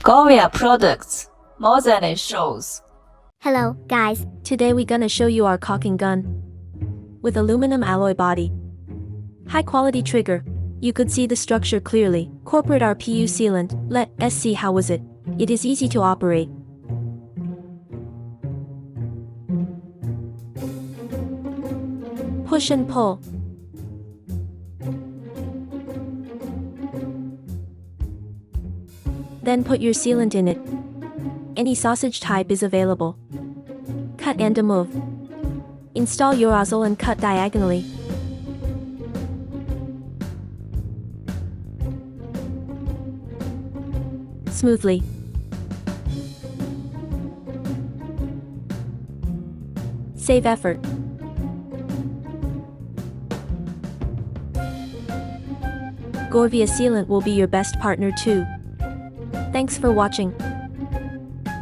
Goria products, more than it shows. Hello, guys. Today we're gonna show you our caulking gun. With aluminum alloy body. High quality trigger. You could see the structure clearly. Corporate RPU sealant. Let's see how was it. It is easy to operate. Push and pull. Then put your sealant in it. Any sausage type is available. Cut and move. Install your nozzle and cut diagonally. Smoothly. Save effort. Goria sealant will be your best partner too. Thanks for watching.